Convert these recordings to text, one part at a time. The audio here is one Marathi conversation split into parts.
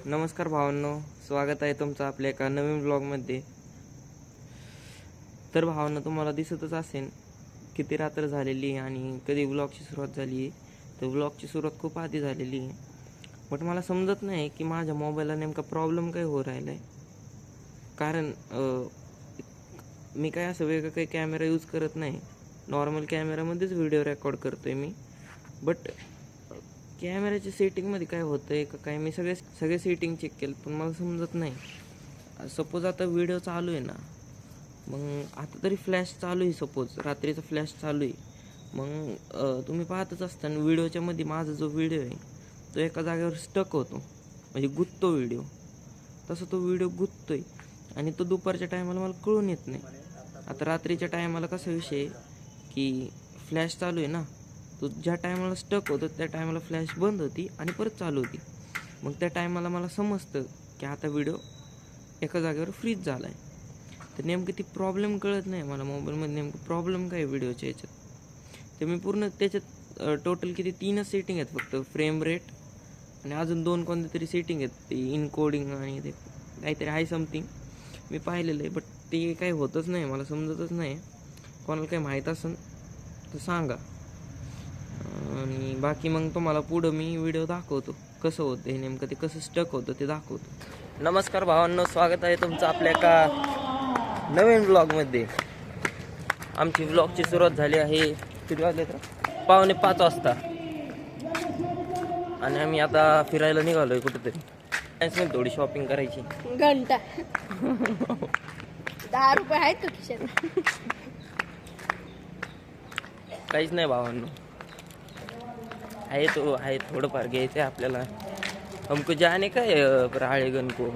नमस्कार भावांनो, स्वागत आहे तुमचं आपल्या एका नवीन ब्लॉगमध्ये. तर भावांनो, तुम्हाला दिसतच असेल किती रात्र झालेली आहे आणि कधी ब्लॉगची सुरुवात झाली आहे. तर ब्लॉगची सुरुवात खूप आधी झालेली आहे, बट मला समजत नाही की माझ्या मोबाईलला नेमका प्रॉब्लेम काय हो राहिला आहे. कारण मी काय असं वेगळं काही कॅमेरा यूज करत नाही, नॉर्मल कॅमेरामध्येच व्हिडिओ रेकॉर्ड करतो आहे मी. बट कॅमेऱ्याच्या सेटिंगमध्ये काय होतं आहे का काय, मी सगळे सेटिंग चेक केलं पण मला समजत नाही. सपोज आता व्हिडिओ चालू आहे ना, मग आता तरी फ्लॅश चालू आहे, सपोज रात्रीचा फ्लॅश चालू आहे, मग तुम्ही पाहतच असताना व्हिडिओच्या मध्ये माझा जो व्हिडिओ आहे तो एका जागेवर स्टक होतो, म्हणजे गुंततो व्हिडिओ. तसं तो व्हिडिओ गुंततोय आणि तो दुपारच्या टायमाला मला कळून येत नाही. आता रात्रीच्या टायमाला कसा विषय आहे की फ्लॅश चालू आहे ना, तो ज्या टायमाला स्टक होतो त्या टायमाला फ्लॅश बंद होती आणि परत चालू होती. मग त्या टायमाला मला समजतं की आता व्हिडिओ एका जागेवर फ्रीज झाला आहे. तर नेमकं ती प्रॉब्लेम कळत नाही मला मोबाईलमध्ये, नेमकं प्रॉब्लेम काय व्हिडिओच्या याच्यात. तर मी पूर्ण त्याच्यात टोटल किती 3च सेटिंग आहेत फक्त, फ्रेम रेट आणि अजून 2 कोणते तरी सेटिंग आहेत, ते इनकोडिंग आणि ते काहीतरी आहे समथिंग. मी पाहिलेलं आहे, बट ते काही होतच नाही, मला समजतच नाही. कोणाला काही माहीत असेल तर सांगा. आणि बाकी मग तुम्हाला पुढं मी व्हिडिओ दाखवतो कसं होतं हे, नेमकं ते कसं स्टक होतं ते दाखवतो. नमस्कार भावांनो, स्वागत आहे तुमचं आपल्या एका नवीन ब्लॉगमध्ये. आमची ब्लॉगची सुरुवात झाली आहे किती वाजले तर 4:45 वाजता आणि आम्ही आता फिरायला निघालो आहे कुठेतरी. थोडी शॉपिंग करायची. घंटा 10 रुपये आहेत का खिशात? काहीच नाही भावांनो, आहे थोडंफार घ्यायचं आहे आपल्याला. हमको जाने का है राळेगण को,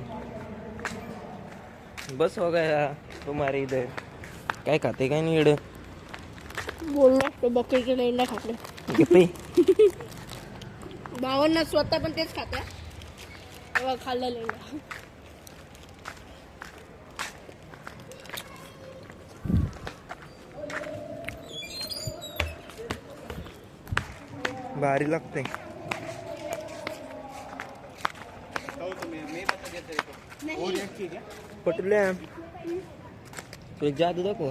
बस हो गया तुम्हारे इधर. काय खाते काय नाही इकडं बोललो तो बकरीचे लेंडा खाते. भावांना स्वतः पण तेच खात्या, तेव्हा खाल्लं लेंडा. भारी लागते. पटल्या तुला जादू दाखव.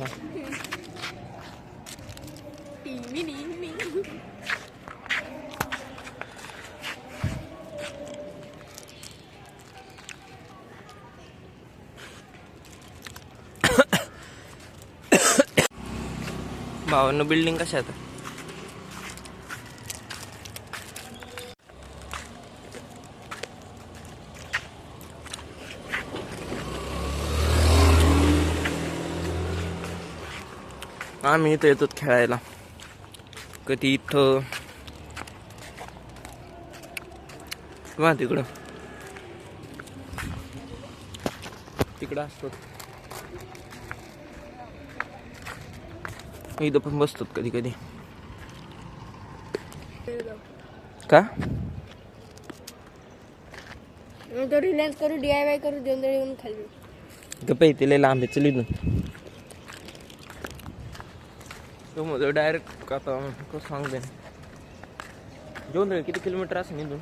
भावांनो, बिल्डिंग कशा आहेत. आम्ही इथं येतो खेळायला, कधी इथं किंवा तिकडं असतो. इथं पण बसतो कधी कधी. का तो रिलायन्स करू, DIY करू, जोंधळी येऊन खाल्ली. गप्पा तिला लांब आहे, चल इथून. तो मग डायरेक्ट आता कसं सांगते, जोंधळी किती किलोमीटर असेल इथून?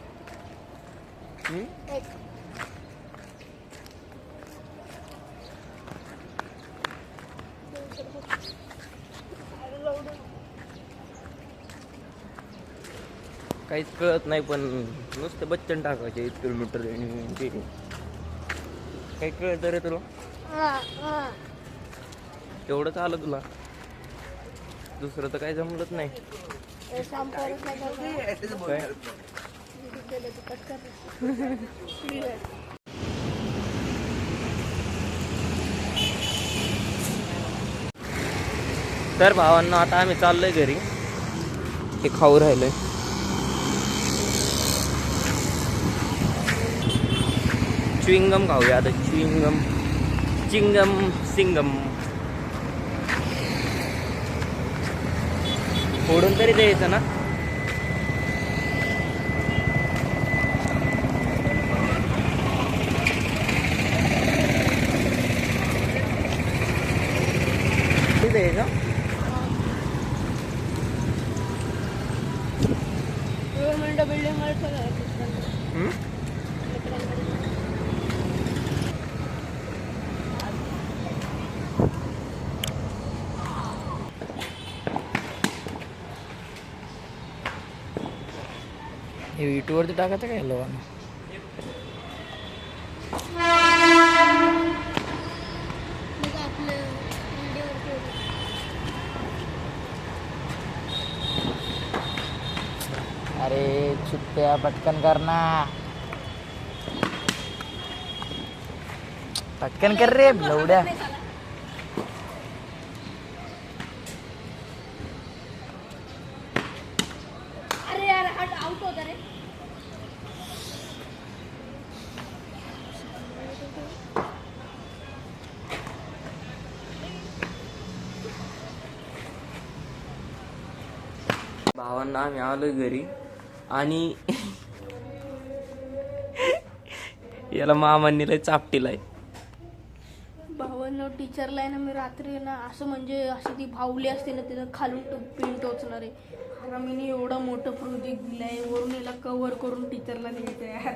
काहीच कळत नाही, पण नुसतं बच्चन टाकायचे 1 किलोमीटर काही कळत रे तुला? तेवढंच आलं तुला, दुसरं तर काही जमलंच नाही. तर भावांना आता आम्ही चाललोय घरी, हे खाऊ राहिलोय. च्युइंगम खाऊया आता, चिंगम सिंगम. फोडून तरी द्यायचं ना. द्यायचं बिल्डिंग हे युट्यूबवरती टाकायचं काय लोकांना? मग आपलं व्हिडिओ अरे चुत्त्या पटकन कर ना, पटकन कर रे लवड्या. अरे यार आउट होता रे. भावांना आम्ही आलोय घरी आणि याला मामांनी लय चापटीलाय. भावांना टीचरला आहे ना मी रात्री ना असं म्हणजे अशी ती भावली असते ना तिथं खालून पिन टोचणार आहे. आता मी एवढा मोठं प्रोजेक्ट दिलाय वरून याला कव्हर करून टीचरला द्यायचं यार.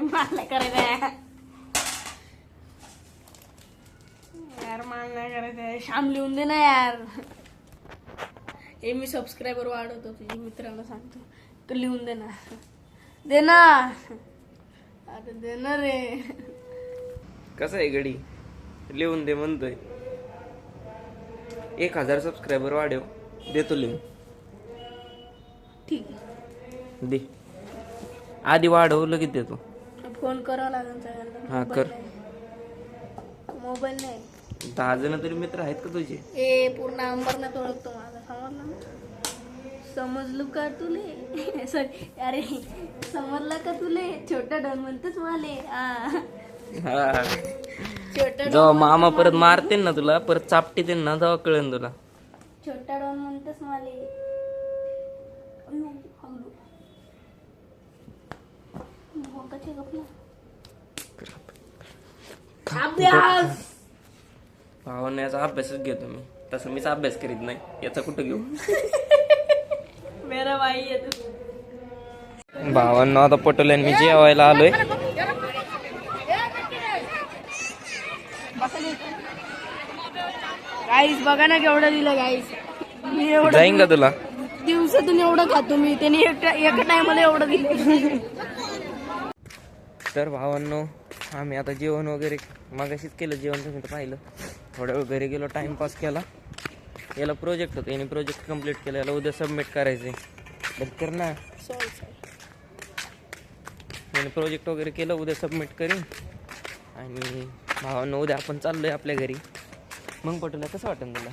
मला करायचं आहे यार, मला नाही करायचं आहे. श्याम लिहून दे ना यार. हे मी सबस्क्रायबर वाढवतो तुझ्या मित्रांना सांगतो तर लिहून दे ना, दे ना, आता दे ना रे. कसं आहे गडी, लिहून दे म्हणतोय. 1000 सबस्क्रायबर वाढव, देतो लिहून. ठीक आहे, दे आधी वाढव लगेच देतो. फोन करावा लागेल सगळ्यांना. हा कर. मोबाईल नाही. 10 जण तरी मित्र आहेत का तुझे? ए पूर्ण अंबरनाथ ओळखतो माझा, समजलं ना? समजलं का तुले? सॉरी अरे समजलं का तुले? छोटा डॉन म्हणतोच माले. हा. छोटा जेव्हा मामा परत मारते ना तुला, परत चापटे ते ना, तेव्हा कळेल तुला. छोटा डॉन म्हणतोच माले. अयो, हळू. भोकाचे गपला. अभ्यास. भावांना याचा अभ्यासच घेतो मी, तसं मीच अभ्यास करीत नाही. याचा कुठं घेऊ? मेरा भाई आहे तू. भावांना आता पटवलं मी जेवायला आलोय. गाईस बघा ना केवढं दिलं गाईस. मी एवढं जाईन का तुला? दिवसातून एवढं खातो मी, त्याने एका टायमाला एवढं दिलं. तर भावांनो आम्ही आता जेवण वगैरे मागाशीच केलं. जेवण तुम्ही तर पाहिलं. थोड्या वेळ घरी गेलो, टाइमपास केला. याला प्रोजेक्ट होतं, याने प्रोजेक्ट कम्प्लीट केला. याला उद्या सबमिट करायचं आहे. कर ना. याने प्रोजेक्ट वगैरे केलं, उद्या सबमिट करीन. आणि भावांनो उद्या आपण चाललोय आपल्या घरी. मग पटवलं कसं वाटेल तुला?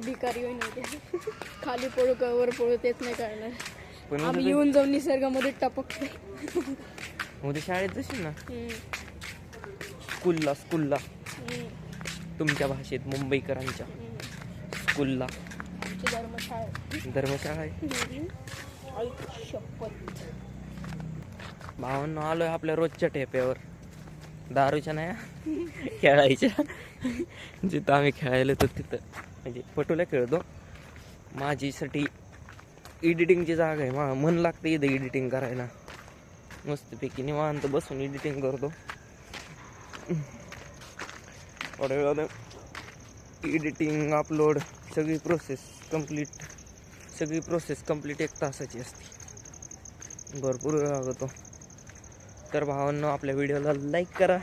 भिकारी होईन खाली पडू का वर पडू तेच नाही कळणार. पण आम्ही येऊन जाऊन निसर्गामध्ये टपकतोय. उद्या शाळेत जाशील ना, स्कूलला तुमच्या भाषेत मुंबईकरांच्या स्कूलला. धर्मशाळा आहे. भावांनो आलोय आपल्या रोजच्या टेप्यावर. दारूच्या नाही, खेळायच्या. जिथं आम्ही खेळायला येतो तिथं, म्हणजे पटोल्या खेळतो. माझीसाठी एडिटिंगची जागा आहे. मन लागतं इथं एडिटिंग करायला. मस्तपैकी निवांत बसून एडिटिंग करतो. थोड्या वेळानं एडिटिंग, अपलोड सगळी प्रोसेस कंप्लीट 1 तासाची असते. भरपूर वेळ लागतो. तर भावांनो आपल्या व्हिडिओला लाईक करा,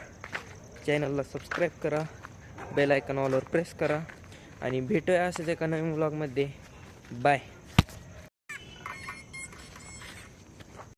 चॅनलला सबस्क्राईब करा, बेल आयकॉन ऑलवर प्रेस करा आणि भेटूया असेच एका नवीन व्लॉगमध्ये. बाय.